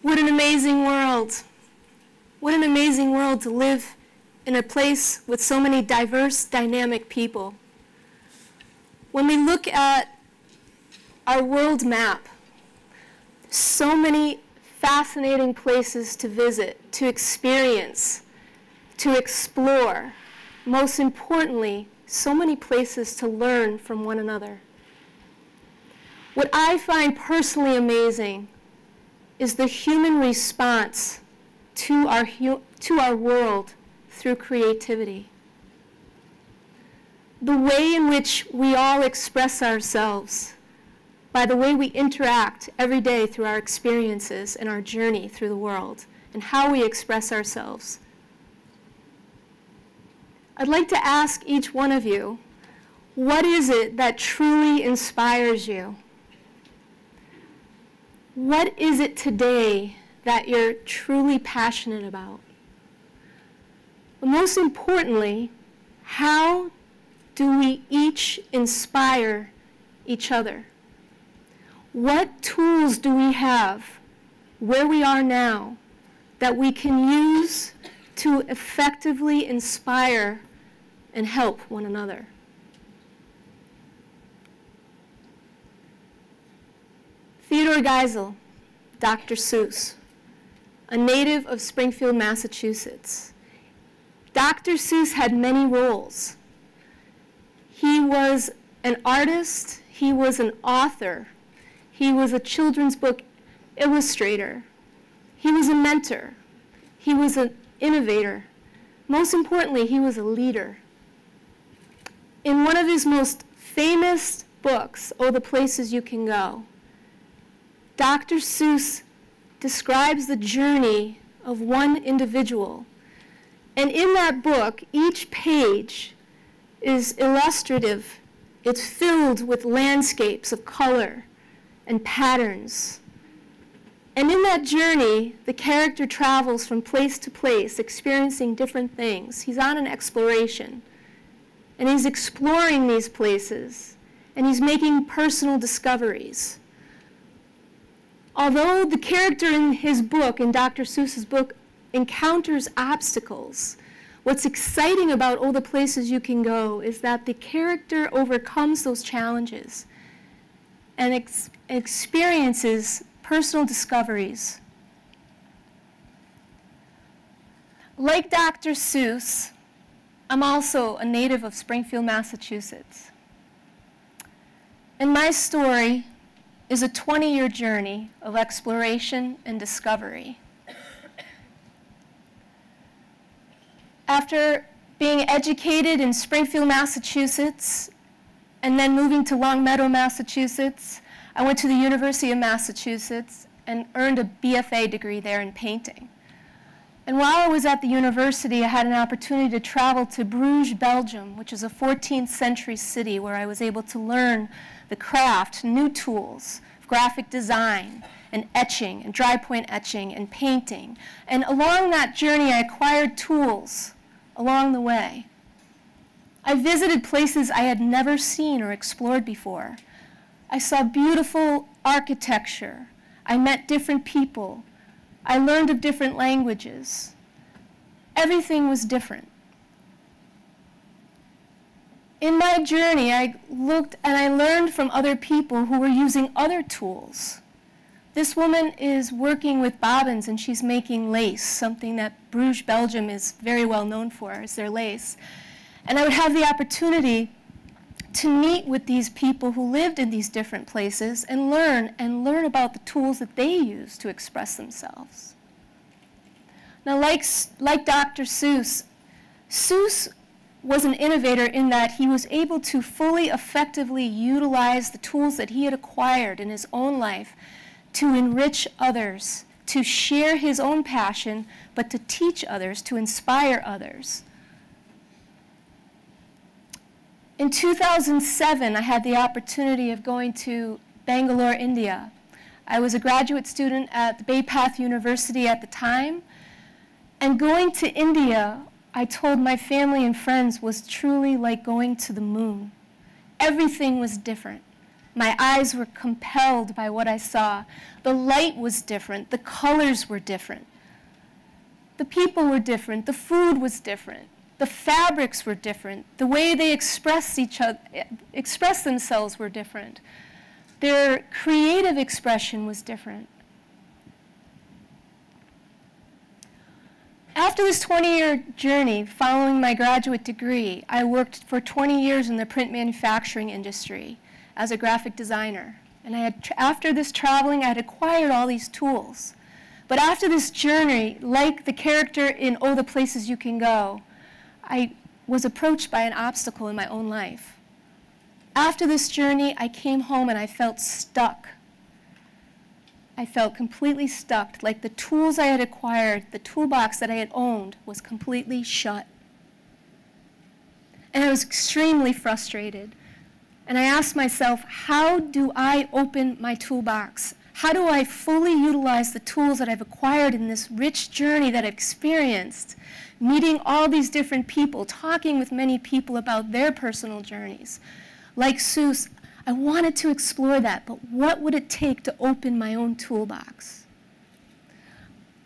What an amazing world. What an amazing world to live in a place with so many diverse, dynamic people. When we look at our world map, so many fascinating places to visit, to experience, to explore. Most importantly, so many places to learn from one another. What I find personally amazing is the human response to our world through creativity. The way in which we all express ourselves by the way we interact every day through our experiences and our journey through the world, and how we express ourselves. I'd like to ask each one of you, what is it that truly inspires you? What is it today that you're truly passionate about? But most importantly, how do we each inspire each other? What tools do we have where we are now that we can use to effectively inspire and help one another? Theodor Geisel, Dr. Seuss, a native of Springfield, Massachusetts. Dr. Seuss had many roles. He was an artist, he was an author, he was a children's book illustrator, he was a mentor, he was an innovator. Most importantly, he was a leader. In one of his most famous books, Oh, the Places You Can Go, Dr. Seuss describes the journey of one individual. And in that book, each page is illustrative. It's filled with landscapes of color and patterns. And in that journey, the character travels from place to place, experiencing different things. He's on an exploration. And he's exploring these places. And he's making personal discoveries. Although the character in his book, in Dr. Seuss's book, encounters obstacles, what's exciting about Oh, the Places You Can Go is that the character overcomes those challenges and experiences personal discoveries. Like Dr. Seuss, I'm also a native of Springfield, Massachusetts. And my story is a 20-year journey of exploration and discovery. After being educated in Springfield, Massachusetts, and then moving to Longmeadow, Massachusetts, I went to the University of Massachusetts and earned a BFA degree there in painting. And while I was at the university, I had an opportunity to travel to Bruges, Belgium, which is a 14th century city where I was able to learn the craft, new tools, graphic design, and etching, and dry point etching, and painting. And along that journey, I acquired tools along the way. I visited places I had never seen or explored before. I saw beautiful architecture. I met different people. I learned of different languages. Everything was different. In my journey, I looked and I learned from other people who were using other tools. This woman is working with bobbins and she's making lace, something that Bruges, Belgium is very well known for, is their lace. And I would have the opportunity to meet with these people who lived in these different places and learn about the tools that they use to express themselves. Now, like Dr. Seuss, Seuss was an innovator in that he was able to fully effectively utilize the tools that he had acquired in his own life to enrich others, to share his own passion, but to teach others, to inspire others. In 2007, I had the opportunity of going to Bangalore, India. I was a graduate student at the Bay Path University at the time, and going to India, I told my family and friends, was truly like going to the moon. Everything was different. My eyes were compelled by what I saw. The light was different. The colors were different. The people were different. The food was different. The fabrics were different. The way they expressed themselves were different. Their creative expression was different. After this 20-year journey following my graduate degree, I worked for 20 years in the print manufacturing industry as a graphic designer. And after this traveling, I had acquired all these tools. But after this journey, like the character in Oh, the Places You Can Go, I was approached by an obstacle in my own life. After this journey, I came home and I felt stuck. I felt completely stuck, like the tools I had acquired, the toolbox that I had owned, was completely shut. And I was extremely frustrated. And I asked myself, how do I open my toolbox? How do I fully utilize the tools that I've acquired in this rich journey that I've experienced, meeting all these different people, talking with many people about their personal journeys? Like Seuss, I wanted to explore that, but what would it take to open my own toolbox?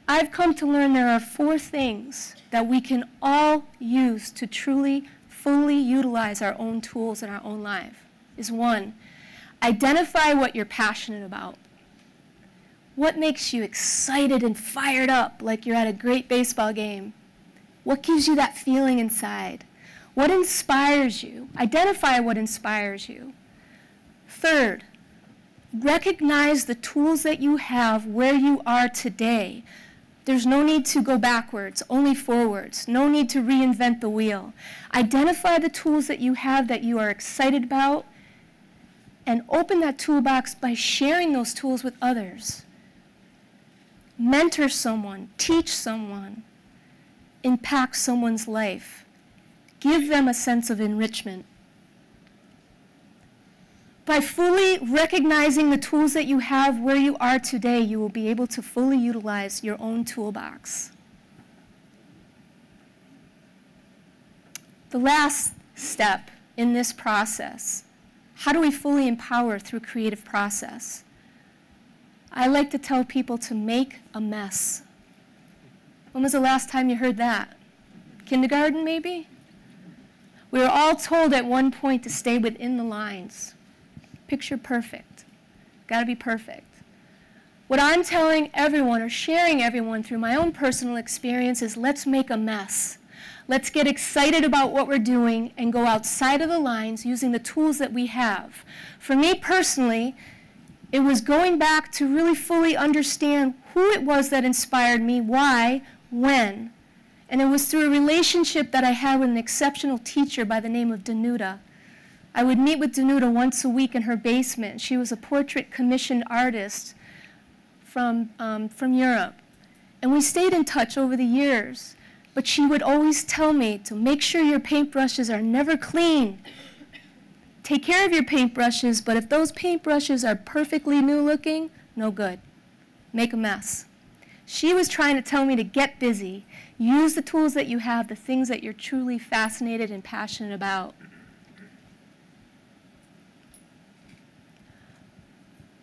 I've come to learn there are 4 things that we can all use to truly, fully utilize our own tools in our own life. Is 1, identify what you're passionate about. What makes you excited and fired up like you're at a great baseball game? What gives you that feeling inside? What inspires you? Identify what inspires you. 3rd, recognize the tools that you have where you are today. There's no need to go backwards, only forwards. No need to reinvent the wheel. Identify the tools that you have that you are excited about and open that toolbox by sharing those tools with others. Mentor someone, teach someone, impact someone's life. Give them a sense of enrichment. By fully recognizing the tools that you have where you are today, you will be able to fully utilize your own toolbox. The last step in this process, how do we fully empower through creative process? I like to tell people to make a mess. When was the last time you heard that? Kindergarten, maybe? We were all told at one point to stay within the lines. Picture perfect. Got to be perfect. What I'm telling everyone or sharing everyone through my own personal experience is let's make a mess. Let's get excited about what we're doing and go outside of the lines using the tools that we have. For me personally, it was going back to really fully understand who it was that inspired me, why, when. And it was through a relationship that I had with an exceptional teacher by the name of Danuta. I would meet with Danuta once a week in her basement. She was a portrait commissioned artist from Europe. And we stayed in touch over the years. But she would always tell me to make sure your paintbrushes are never clean. Take care of your paintbrushes, but if those paintbrushes are perfectly new looking, no good. Make a mess. She was trying to tell me to get busy. Use the tools that you have, the things that you're truly fascinated and passionate about.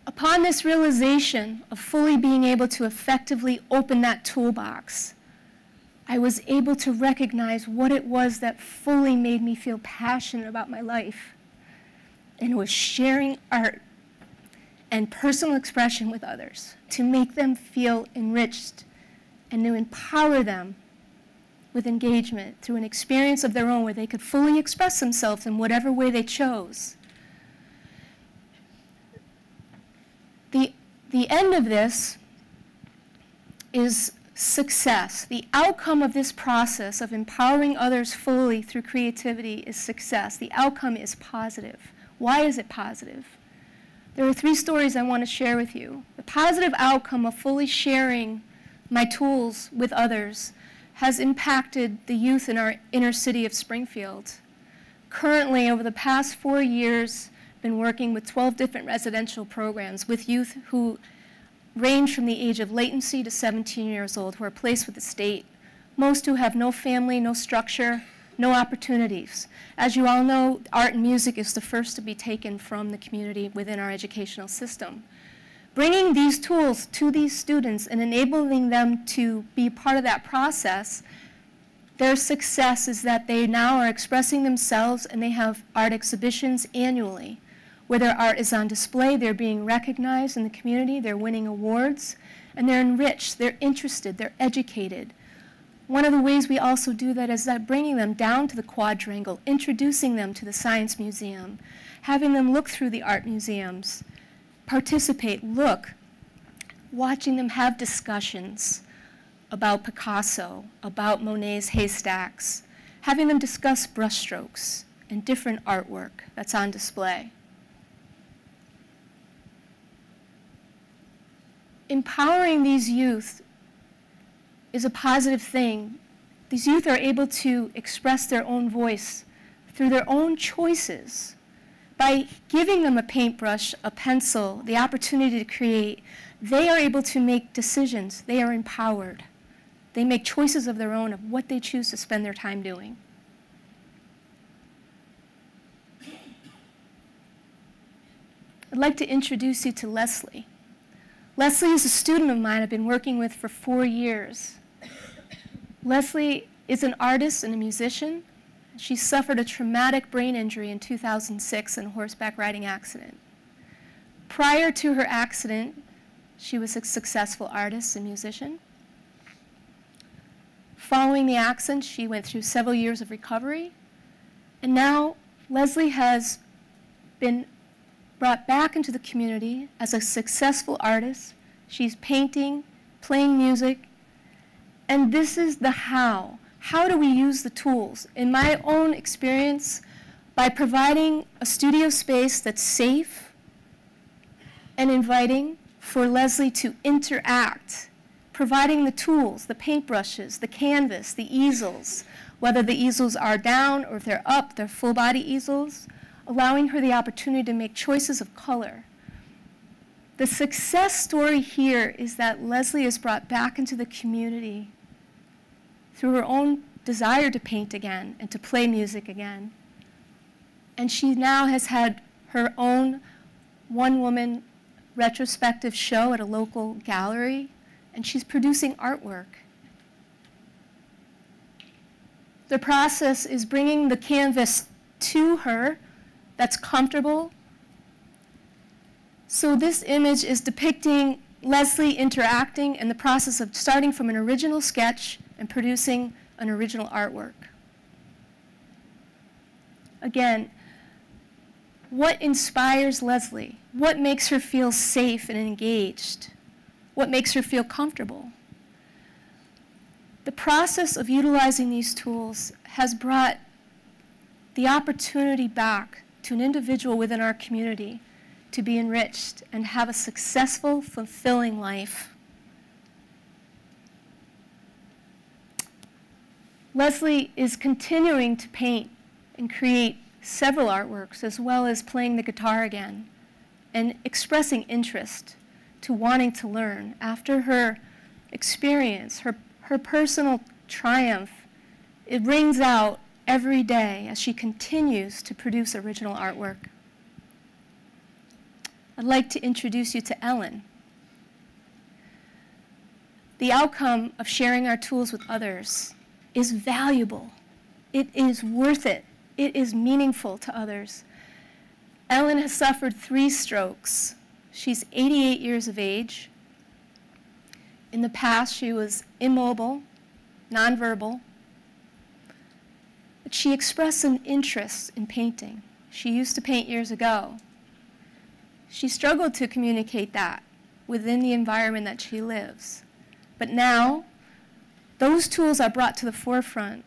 Upon this realization of fully being able to effectively open that toolbox, I was able to recognize what it was that fully made me feel passionate about my life. And it was sharing art and personal expression with others to make them feel enriched and to empower them with engagement through an experience of their own where they could fully express themselves in whatever way they chose. The end of this is success. The outcome of this process of empowering others fully through creativity is success. The outcome is positive. Why is it positive? There are 3 stories I want to share with you. The positive outcome of fully sharing my tools with others has impacted the youth in our inner city of Springfield. Currently, over the past 4 years, been working with 12 different residential programs with youth who range from the age of latency to 17 years old who are placed with the state. Most who have no family, no structure, no opportunities. As you all know, art and music is the first to be taken from the community within our educational system. Bringing these tools to these students and enabling them to be part of that process, their success is that they now are expressing themselves and they have art exhibitions annually where their art is on display, they're being recognized in the community, they're winning awards, and they're enriched, they're interested, they're educated. One of the ways we also do that is that bringing them down to the quadrangle, introducing them to the Science Museum, having them look through the art museums, participate, look, watching them have discussions about Picasso, about Monet's haystacks, having them discuss brushstrokes and different artwork that's on display. Empowering these youth is a positive thing. These youth are able to express their own voice through their own choices. By giving them a paintbrush, a pencil, the opportunity to create, they are able to make decisions. They are empowered. They make choices of their own of what they choose to spend their time doing. I'd like to introduce you to Leslie. Leslie is a student of mine I've been working with for 4 years. Leslie is an artist and a musician. She suffered a traumatic brain injury in 2006 in a horseback riding accident. Prior to her accident, she was a successful artist and musician. Following the accident, she went through several years of recovery. And now Leslie has been brought back into the community as a successful artist. She's painting, playing music, and this is the how. How do we use the tools? In my own experience, by providing a studio space that's safe and inviting for Leslie to interact, providing the tools, the paintbrushes, the canvas, the easels, whether the easels are down or if they're up, they're full body easels, allowing her the opportunity to make choices of color. The success story here is that Leslie is brought back into the community through her own desire to paint again and to play music again. And she now has had her own one-woman retrospective show at a local gallery, and she's producing artwork. The process is bringing the canvas to her that's comfortable. So this image is depicting Leslie interacting in the process of starting from an original sketch and producing an original artwork. Again, what inspires Leslie? What makes her feel safe and engaged? What makes her feel comfortable? The process of utilizing these tools has brought the opportunity back to an individual within our community to be enriched and have a successful, fulfilling life. Leslie is continuing to paint and create several artworks, as well as playing the guitar again and expressing interest to wanting to learn. After her experience, her personal triumph, it rings out every day as she continues to produce original artwork. I'd like to introduce you to Ellen. The outcome of sharing our tools with others is valuable. It is worth it. It is meaningful to others. Ellen has suffered 3 strokes. She's 88 years of age. In the past, she was immobile, nonverbal. But she expressed an interest in painting. She used to paint years ago. She struggled to communicate that within the environment that she lives. But now, those tools are brought to the forefront.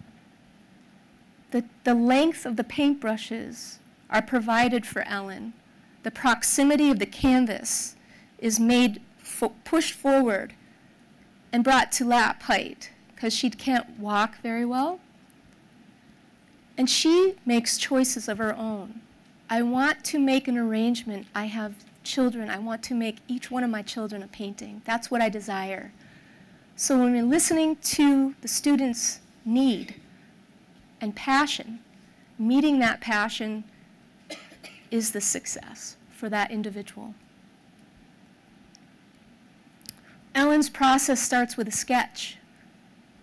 The length of the paintbrushes are provided for Ellen. The proximity of the canvas is made, pushed forward and brought to lap height because she can't walk very well. And she makes choices of her own. I want to make an arrangement. I have children. I want to make each one of my children a painting. That's what I desire. So when we're listening to the students' need and passion. Meeting that passion is the success for that individual. Ellen's process starts with a sketch.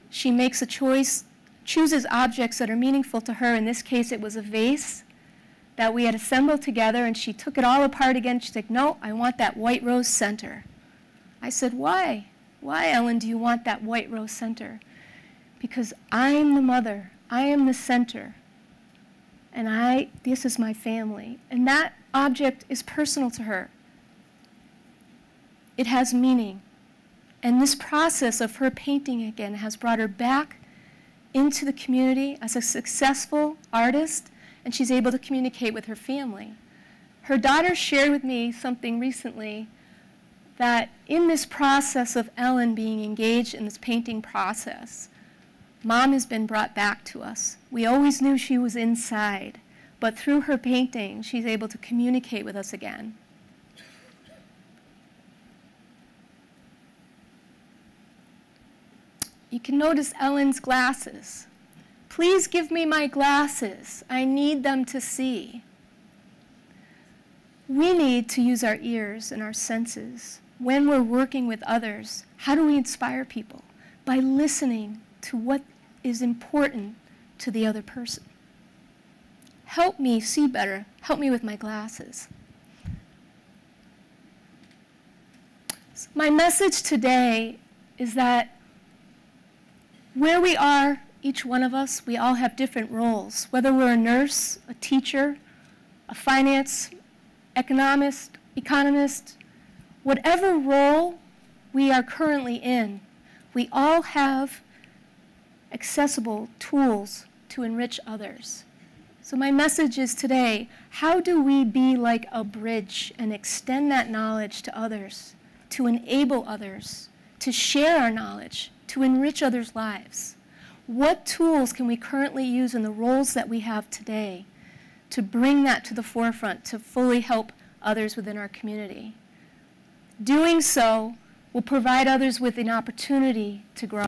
She makes a choice, chooses objects that are meaningful to her. In this case, it was a vase that we had assembled together, and she took it all apart again. She's like, no, I want that white rose center. I said, why? Why, Ellen, do you want that white rose center? Because I'm the mother. I am the center. And this is my family. And that object is personal to her. It has meaning. And this process of her painting again has brought her back into the community as a successful artist, and she's able to communicate with her family. Her daughter shared with me something recently, that in this process of Ellen being engaged in this painting process, Mom has been brought back to us. We always knew she was inside, but through her painting, she's able to communicate with us again. You can notice Ellen's glasses. Please give me my glasses. I need them to see. We need to use our ears and our senses when we're working with others. How do we inspire people? By listening to what is important to the other person. Help me see better. Help me with my glasses. So my message today is that where we are, each one of us, we all have different roles. Whether we're a nurse, a teacher, a finance, economist, whatever role we are currently in, we all have accessible tools to enrich others. So my message is today, how do we be like a bridge and extend that knowledge to others, to enable others, to share our knowledge, to enrich others' lives? What tools can we currently use in the roles that we have today to bring that to the forefront, to fully help others within our community? Doing so will provide others with an opportunity to grow.